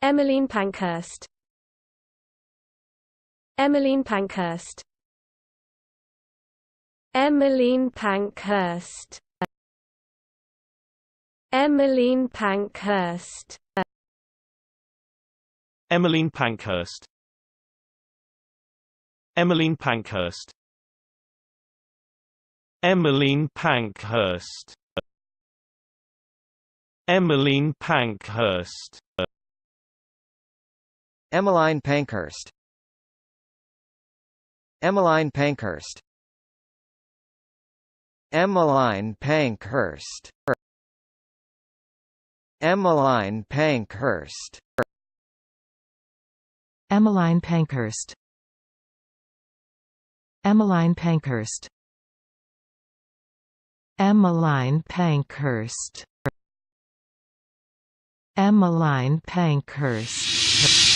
Emmeline Pankhurst. Emmeline Pankhurst. Emmeline Pankhurst. Emmeline Pankhurst. Emmeline Pankhurst. Emmeline Pankhurst. Emmeline Pankhurst. Emmeline Pankhurst. Emmeline Pankhurst. Emmeline Pankhurst. Emmeline Pankhurst. Emmeline Pankhurst. Emmeline Pankhurst. Emmeline Pankhurst. Emmeline Pankhurst. Emmeline Pankhurst.